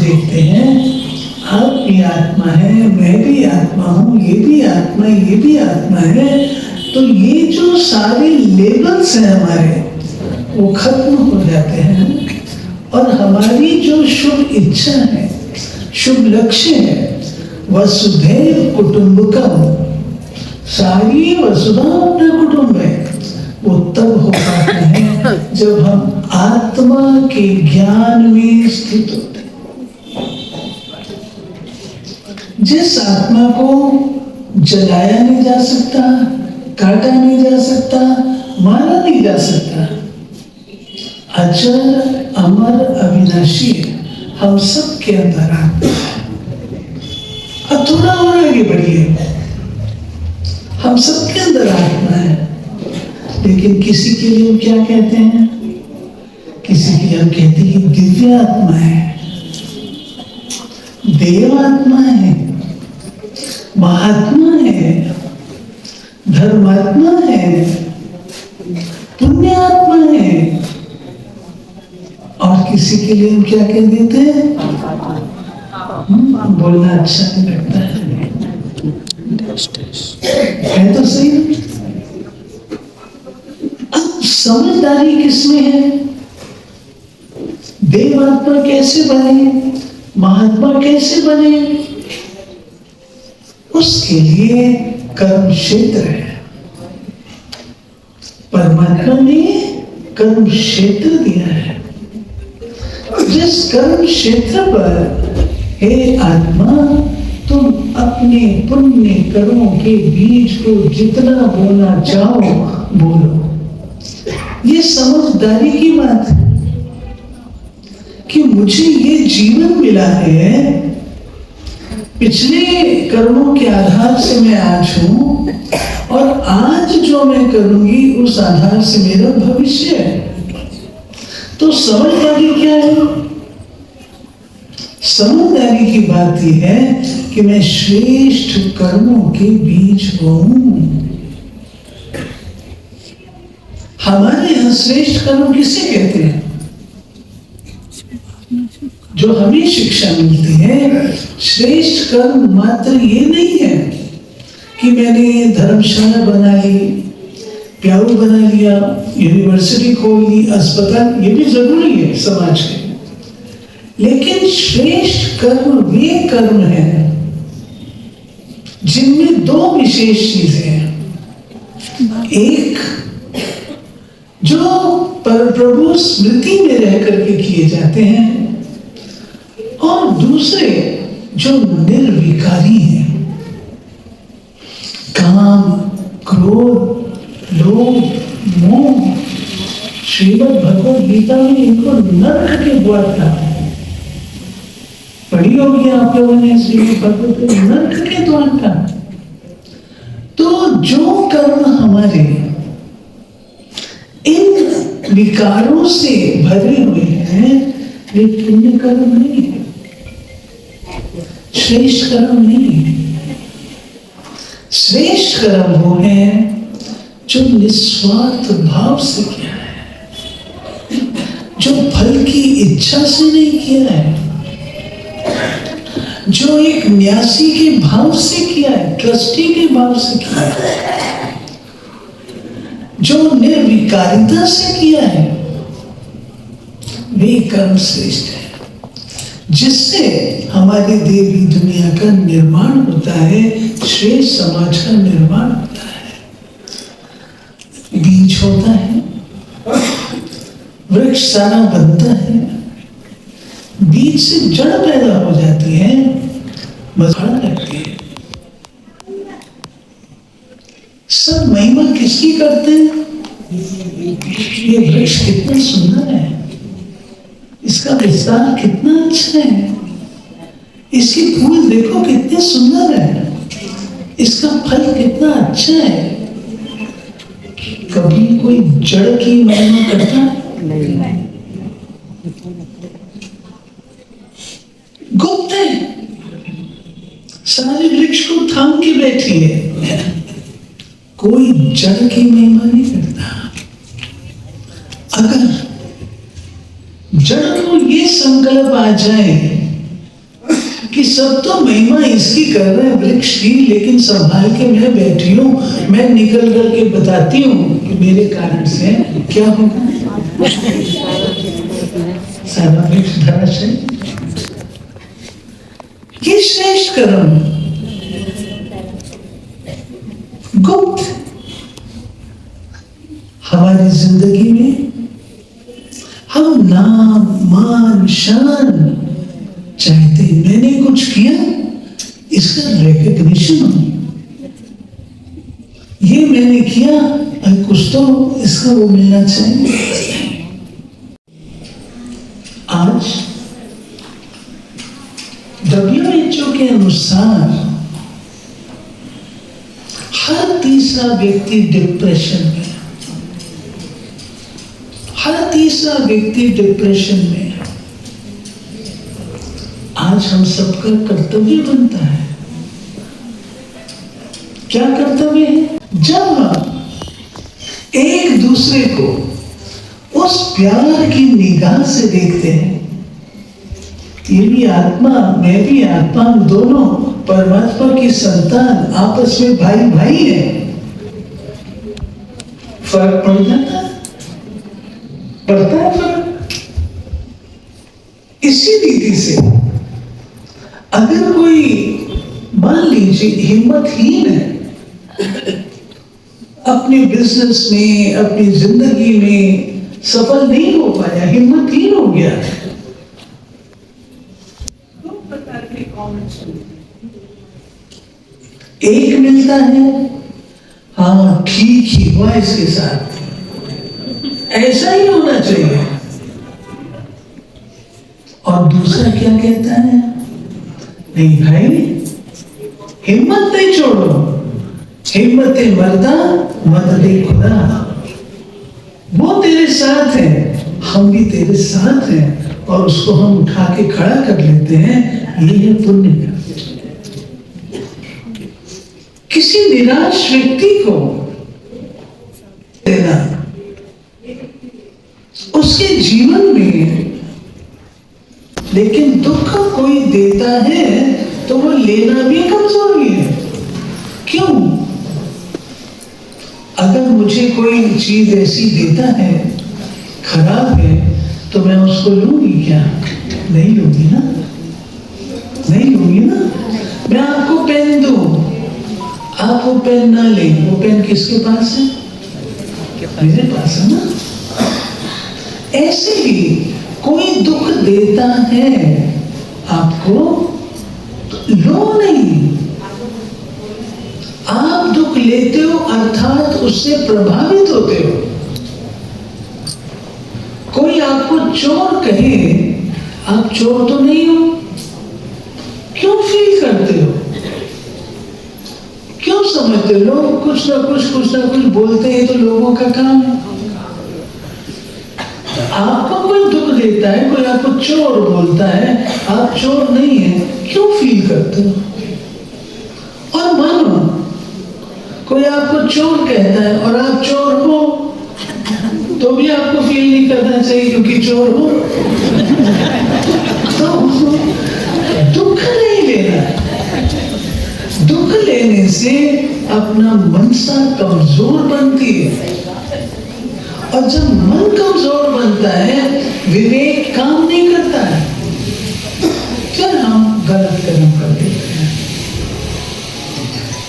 देखते हैं आप भी आत्मा है, मैं भी आत्मा हूँ, ये भी आत्मा है, ये भी आत्मा है, तो ये जो सारे लेबल्स हैं हमारे वो खत्म हो जाते हैं और हमारी जो शुभ इच्छा है, शुभ लक्ष्य है, वसुधैव कुटुंबकम, सारी वसुधा अपना कुटुंब है, वो तब हो पाते हैं जब हम आत्मा के ज्ञान में स्थित होते हैं। जिस आत्मा को जलाया नहीं जा सकता, काटा नहीं जा सकता, मारा नहीं जा सकता, अचल अमर अविनाशी हम सब के अंदर आत्मा है। अब थोड़ा और आगे बढ़िए, हम सब के अंदर आत्मा है, लेकिन किसी के लिए हम क्या कहते हैं? किसी के लिए हम कहते हैं कि दिव्य आत्मा है, देव आत्मा है, महात्मा है, धर्मात्मा है, पुण्य आत्मा है, और किसी के लिए हम क्या कह देते हैं? बोलना अच्छा नहीं लगता है तो सही। अब समझदारी किसमें है? देव आत्मा कैसे बने, महात्मा कैसे बने? उसके लिए कर्म क्षेत्र है। परमात्मा ने कर्म क्षेत्र दिया है। जिस कर्म क्षेत्र पर हे आत्मा तुम अपने पुण्य कर्मों के बीज को जितना बोलना चाहो बोलो। ये समझदारी की बात है कि मुझे ये जीवन मिला है, पिछले कर्मों के आधार से मैं आज हूं और आज जो मैं करूंगी उस आधार से मेरा भविष्य है। तो समझदारी क्या है? समझदारी की बात यह है कि मैं श्रेष्ठ कर्मों के बीज हूं। हमारे यहां श्रेष्ठ कर्म किसे कहते हैं? जो हमें शिक्षा मिलती है, श्रेष्ठ कर्म मात्र ये नहीं है कि मैंने धर्मशाला बना ली, प्याऊ बना लिया, यूनिवर्सिटी खोल ली, अस्पताल, ये भी जरूरी है समाज के, लेकिन श्रेष्ठ कर्म वे कर्म हैं जिनमें दो विशेष चीजें हैं। एक जो परप्रभु स्मृति में रह करके किए जाते हैं और दूसरे जो निर्विकारी हैं। काम, क्रोध, लोभ, मोह। श्रीमद् भगवद गीता में इनको नरक के द्वार था, पढ़ी होगी आप लोगों ने श्रीमद् भगवद नरक के द्वार था। तो जो कर्म हमारे इन विकारों से भरे हुए हैं वे पुण्य कर्म नहीं है, श्रेष्ठ कर्म नहीं है। श्रेष्ठ कर्म वो है जो निस्वार्थ भाव से किया है, जो फल की इच्छा से नहीं किया है, जो एक न्यासी के भाव से किया है, ट्रस्टी के भाव से किया है, जो निर्विकारिता से किया है, वे कर्म श्रेष्ठ है, जिससे हमारी देवी दुनिया का निर्माण होता है, श्रेष्ठ समाज का निर्माण होता है। बीज होता है, वृक्ष सारा बनता है, बीज से जड़ पैदा हो जाती है, मजबूत लगती है। सब महिमा किसकी करते हैं? ये वृक्ष कितना सुंदर है, इसका विस्तार कितना अच्छा है, इसके फूल देखो कितने सुंदर है, इसका फल कितना अच्छा है। कभी कोई जड़ की महिमा करता है? गुप्त है, सारे वृक्ष को थाम के बैठी है, कोई जड़ की महिमा नहीं करता। अगर जड़ को ये संकल्प आ जाए कि सब तो महिमा इसकी कर रहे हैं वृक्ष की, लेकिन संभाल के मैं बैठी हूँ, मैं निकल करके बताती हूँ कि मेरे कारण से क्या होगा। सारा वृक्ष धराशायी। ये श्रेष्ठ कर्म गुप्त हमारी जिंदगी में हम नाम मान शान चाहते हैं। मैंने कुछ किया, इसका रिकग्निशन हो, ये मैंने किया और कुछ तो इसका वो मिलना चाहिए। आज WHO के अनुसार हर तीसरा व्यक्ति डिप्रेशन में, हर तीसरा व्यक्ति डिप्रेशन में। आज हम सबका कर्तव्य बनता है। क्या कर्तव्य है? जब हम एक दूसरे को उस प्यार की निगाह से देखते हैं, ये भी आत्मा, मैं भी आत्मा, दोनों परमात्मा की संतान, आपस में भाई भाई है, फर्क पड़ जाता है, पड़ता है फर्क। इसी रीति से अगर कोई मान लीजिए हिम्मतहीन है, अपने बिजनेस में, अपनी जिंदगी में सफल नहीं हो पाया, हिम्मतहीन हो गया, एक मिलता है, हाँ ठीक ही हुआ इसके साथ, ऐसा ही होना चाहिए। और दूसरा क्या कहता है? नहीं भाई, हिम्मत नहीं छोड़ो, हिम्मत मर्दा मदद खुदा, वो तेरे साथ है, हम भी तेरे साथ हैं, और उसको हम उठा के खड़ा कर लेते हैं। ये है पुण्य का। किसी निराश व्यक्ति को देना, उसके जीवन में लेकिन दुख कोई देता है तो वो लेना भी कमजोरी है। क्यों? अगर मुझे कोई चीज ऐसी देता है, खराब है, तो मैं उसको लूंगी क्या? नहीं लूंगी ना, नहीं लूंगी ना। मैं आपको पेन दूं, आप वो पेन ना लें, वो पेन किसके पास है? मेरे पास है ना। ऐसे ही कोई दुख देता है आपको, लो नहीं। आप दुख लेते हो अर्थात उससे प्रभावित होते हो। कोई आपको चोर कहे, आप चोर तो नहीं हो, क्यों फील करते हो? क्यों समझते हो? लोग कुछ ना कुछ बोलते हैं, तो लोगों का काम है। आपको कोई दुख देता है, कोई आपको चोर बोलता है, आप चोर नहीं है, क्यों फील करते हो? और मानो कोई आपको चोर कहता है और आप चोर हो, तो भी आपको फील नहीं करना चाहिए क्योंकि चोर हो। तो दुख नहीं लेना, दुख लेने से अपना मनसा कमजोर बनती है, और जब मन कमजोर बनता है, विवेक काम नहीं करता है, फिर हम गलत कर्म कर देते हैं।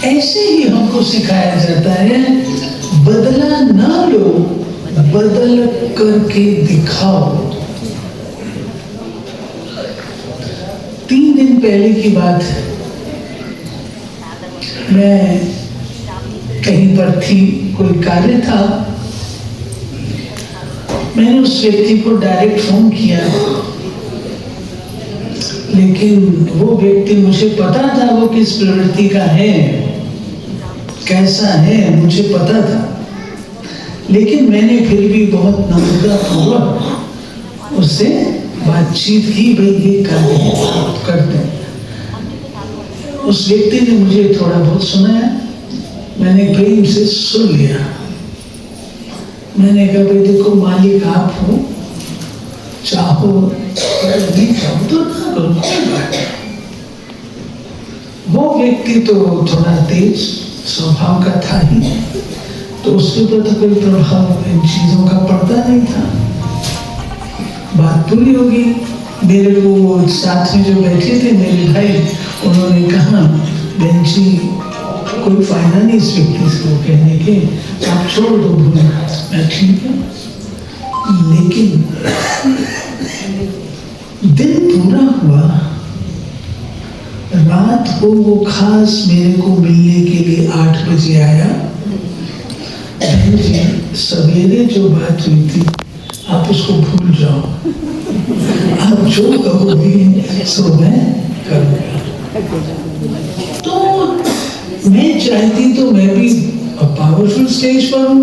ऐसे ही हमको सिखाया जाता है, बदला ना लो, बदल करके दिखाओ। 3 दिन पहले की बात है, मैं कहीं पर थी, कोई कार्य था, मैंने उस व्यक्ति को डायरेक्ट फोन किया, लेकिन वो व्यक्ति, मुझे पता था वो किस प्रवृत्ति का है, कैसा है, मुझे पता था, लेकिन मैंने फिर भी बहुत नम्रतापूर्वक उससे बातचीत की, भाई ये कार्य करते हैं। उस व्यक्ति ने मुझे थोड़ा बहुत सुनाया, मैंने प्रेम से सुन लिया। मैंने कहा, भाई देखो मालिक आप हो, चाहो नहीं चाहो तो ना करो, कोई बात नहीं, वो व्यक्ति तो थोड़ा तेज स्वभाव का था ही, तो उसके ऊपर तो कोई प्रभाव इन चीजों का पड़ता नहीं था। बात पूरी होगी। मेरे को साथ में जो बैठे थे मेरे भाई, उन्होंने कहा बहन जी कोई फायदा नहीं इस व्यक्ति से कहने के, आप छोड़ दो भूल। मैं ठीक है, लेकिन दिन पूरा हुआ, रात को वो खास मेरे को मिलने के लिए 8 बजे आया। जी सवेरे जो बात हुई थी आप उसको भूल जाओ, आप जो कहोगे सो मैं करूँगा। तो मैं चाहती तो मैं भी पावरफुल स्टेज पर हूँ,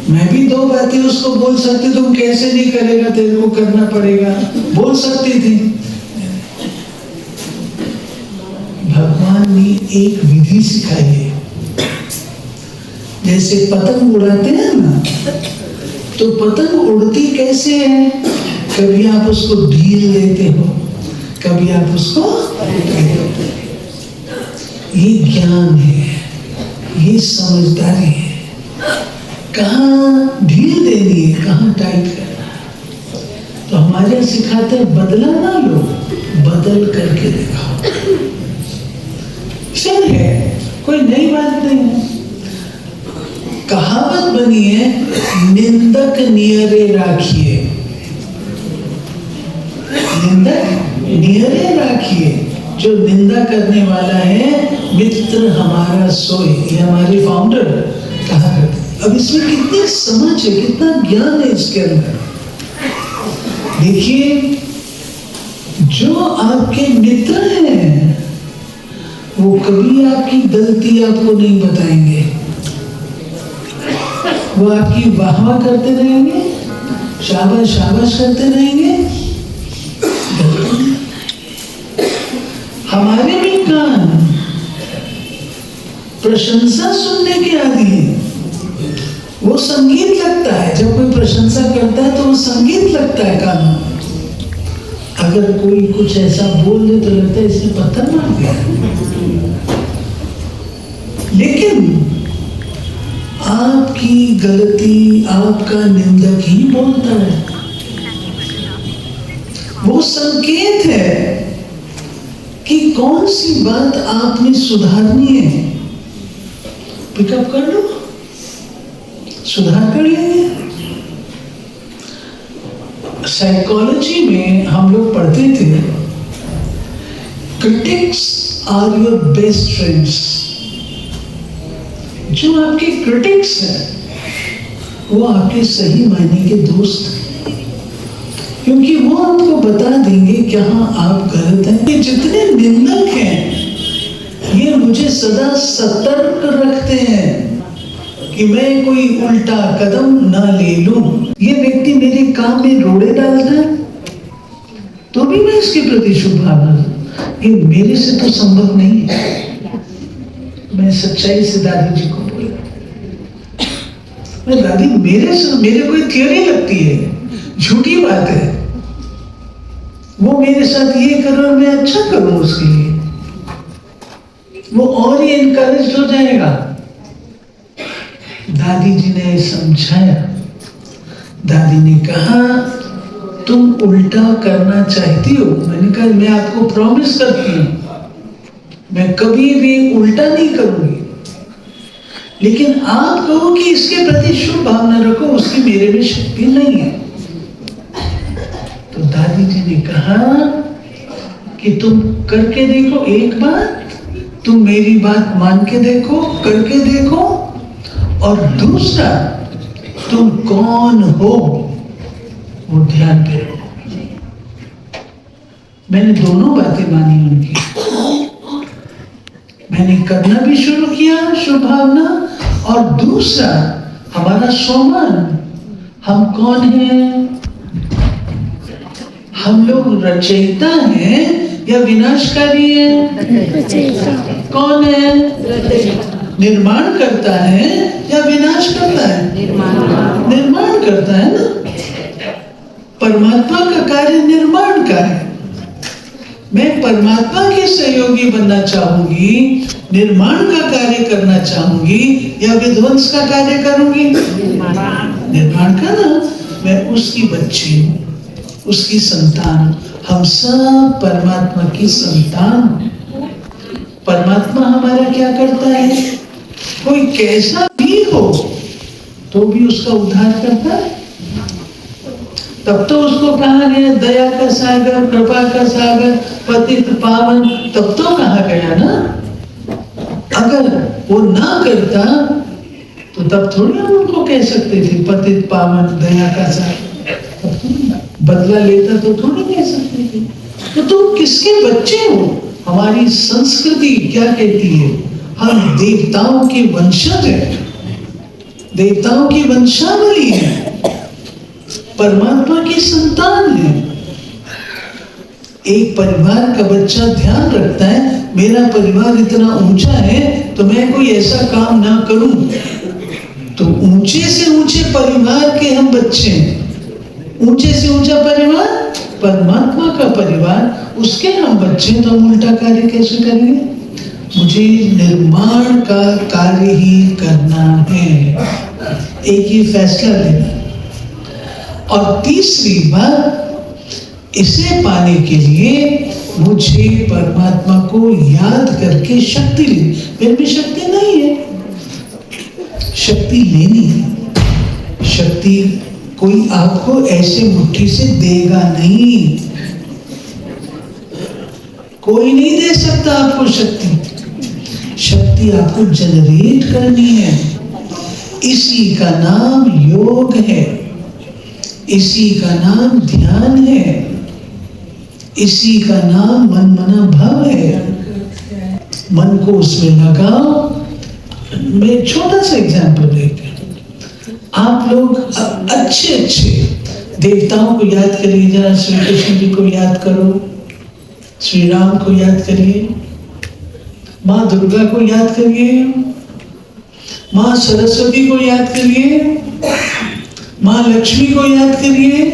मैं भी 2 बातें उसको बोल सकती, तुम कैसे नहीं करेगा, तेरे को करना पड़ेगा, बोल सकती थी। भगवान ने एक विधि सिखाई है। जैसे पतंग उड़ाते हैं ना, तो पतंग उड़ती कैसे है? कभी आप उसको ढील देते हो, कभी आप उसको, ये ज्ञान है, ये समझदारी है, कहाँ ढील देनी है, कहाँ टाइट करना है। तो हमारे सिखाते बदला ना लो, बदल करके दिखाओ। सर है, कोई नई बात नहीं है। कहावत बनी है, निंदक नियरे राखिए, निंदक नियरे राखिए। जो निंदा करने वाला है मित्र हमारा सोए, ये हमारे फाउंडर कहा करते। अब इसमें कितनी समझ है, कितना ज्ञान है इसके अंदर। देखिए जो आपके मित्र हैं वो कभी आपकी गलती आपको नहीं बताएंगे, वो आपकी वाहवाह करते रहेंगे, शाबाश शाबाश करते रहेंगे। हमारे भी कान प्रशंसा सुनने के आदि हैं। वो संगीत लगता है, जब कोई प्रशंसा करता है तो वो संगीत लगता है कानों। अगर कोई कुछ ऐसा बोल दे तो लगता है इसने पत्थर मार दिया। लेकिन आपकी गलती आपका निंदक ही बोलता है। वो संकेत है कि कौन सी बात आपने सुधारनी है। पिकअप कर लो, सुधार कर लेंगे। साइकोलॉजी में हम लोग पढ़ते थे, critics are your best friends. जो आपके क्रिटिक्स हैं वो आपके सही मायने के दोस्त हैं, क्योंकि वो आपको बता देंगे कहाँ आप गलत हैं। ये जितने निंदक हैं ये मुझे सदा सतर्क रखते हैं कि मैं कोई उल्टा कदम ना ले लूं। ये व्यक्ति मेरे काम में रोड़े डालता है तो भी मैं इसके प्रति शुभ भावना, ये मेरे से तो संभव नहीं है। मैं सच्चाई से दादी जी को बोला, मैं दादी मेरे कोई थियोरी लगती है, झूठी बात है। वो मेरे साथ ये कर रहा, मैं अच्छा करूं उसके लिए, वो और ही इनकरेज हो जाएगा। दादी जी ने समझाया, दादी ने कहा तुम उल्टा करना चाहती हो। मैंने कहा मैं आपको प्रॉमिस करती हूँ मैं कभी भी उल्टा नहीं करूंगी, लेकिन आप कहो कि इसके प्रति शुभ भावना रखो, उसकी मेरे में शक्ति नहीं है। तो दादी जी ने कहा कि तुम करके देखो, एक बात तुम मेरी बात मान के देखो, करके देखो, और दूसरा तुम कौन हो वो ध्यान पे रखो। मैंने दोनों बातें मानी उनकी। मैंने करना भी शुरू किया शुभ भावना, और दूसरा हमारा स्वमान, हम कौन हैं? हम लोग रचयिता हैं या विनाशकारी हैं? कौन है? निर्माण करता है या विनाश करता है? निर्माण करता है ना। परमात्मा का कार्य निर्माण का है। मैं परमात्मा के सहयोगी बनना चाहूंगी, निर्माण का कार्य करना चाहूंगी या विध्वंस का कार्य करूंगी? निर्माण का ना। मैं उसकी बच्ची हूँ, उसकी संतान। हम सब परमात्मा की संतान। परमात्मा हमारा क्या करता है? कोई कैसा भी हो तो भी उसका उद्धार करता है। तब तो उसको कहा गया दया का सागर, कृपा का सागर, पतित पावन, तब तो कहा गया ना। अगर वो ना करता तो तब थोड़ी हम उनको कह सकते थे पतित पावन, दया का सागर। तब तो बदला लेता तो थोड़ी कह सकते थे। तो तुम किसके बच्चे हो? हमारी संस्कृति क्या कहती है? हम देवताओं के वंशज हैं, देवताओं की वंशावली है, परमात्मा की संतान है। एक परिवार का बच्चा ध्यान रखता है मेरा परिवार इतना ऊंचा है तो मैं कोई ऐसा काम ना करूं। तो ऊंचे से ऊंचे परिवार के हम बच्चे हैं। ऊंचे से ऊंचा परिवार परमात्मा का परिवार, उसके हम बच्चे, तो हम उल्टा कार्य कैसे करेंगे? मुझे निर्माण का कार्य ही करना है, एक ही फैसला लेना। और तीसरी बात, इसे पाने के लिए मुझे परमात्मा को याद करके शक्ति लेनी। मेरे में शक्ति नहीं है, शक्ति लेनी है। शक्ति कोई आपको ऐसे मुट्ठी से देगा नहीं, कोई नहीं दे सकता आपको शक्ति। शक्ति आपको जनरेट करनी है। इसी का नाम योग है, इसी का नाम ध्यान है, इसी का नाम मन मना भाव है। मन को उसमें लगाओ। मैं छोटा सा एग्जाम्पल देते हैं। आप लोग अच्छे अच्छे देवताओं को याद करिए जरा। श्री कृष्ण जी को याद करो, श्री राम को याद करिए, माँ दुर्गा को याद करिए, माँ सरस्वती को याद करिए, माँ लक्ष्मी को याद करिए,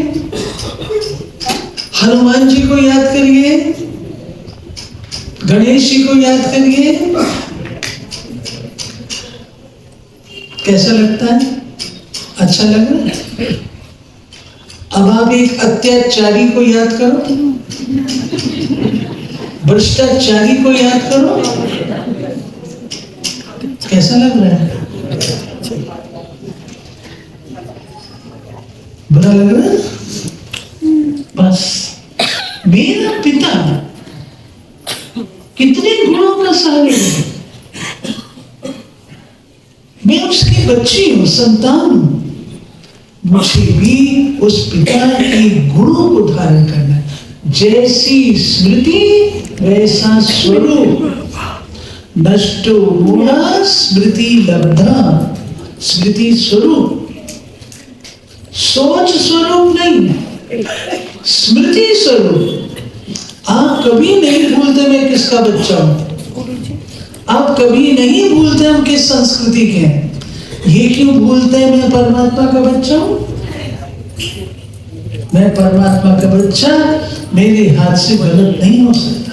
हनुमान जी को याद करिए, गणेश जी को याद करिए। कैसा लगता है? अच्छा लग रहा है? अब आप एक अत्याचारी को याद करो, भ्रष्टाचारी को याद करो, कैसा लग रहा है? बुरा लग रहा है? बस मेरा पिता कितने गुणों का सागर है, मैं उसकी बच्ची हूं, संतान हूं। मुझे भी उस पिता के गुणों को धारण करना है। जैसी स्मृति वैसा स्वरूप, नष्टो मूढ़ा स्मृति लब्धा। स्मृति स्वरूप, सोच स्वरूप नहीं, स्मृति स्वरूप। आप कभी नहीं भूलते मैं किसका बच्चा हूं, आप कभी नहीं भूलते हम किस संस्कृति के हैं। ये क्यों भूलते हैं मैं परमात्मा का बच्चा हूं? मैं परमात्मा का बच्चा, मेरे हाथ से गलत नहीं हो सकता,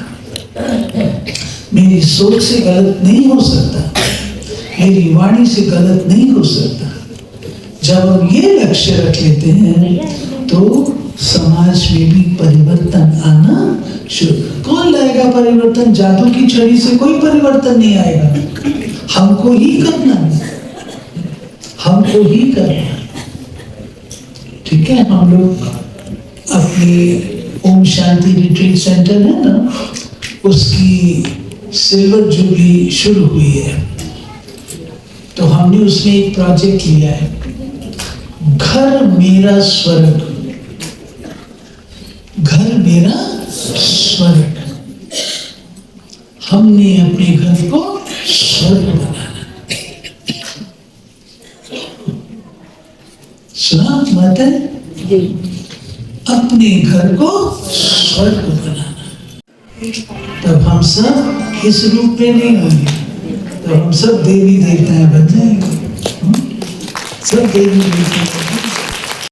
मेरी सोच से गलत नहीं हो सकता, मेरी वाणी से गलत नहीं हो सकता। जब हम ये लक्ष्य रख लेते हैं तो समाज में भी परिवर्तन आना शुरू। कौन लाएगा परिवर्तन? जादू की छड़ी से कोई परिवर्तन नहीं आएगा। हमको ही करना है, हमको ही करना है। ठीक है, हम लोग अपनी ओम शांति रिट्रीट सेंटर है ना, उसकी सिल्वर जुबली शुरू हुई है, तो हमने उसमें एक प्रोजेक्ट लिया है, घर मेरा स्वर्ग। घर मेरा स्वर्ग। हमने अपने घर को स्वर्ग बनाना। सुना माता? अपने घर को स्वर्ग बनाना। तब हम सब इस रूप में नहीं होंगे, तब हम सब देवी देवताएं बन जाएंगे। सब देवी देवता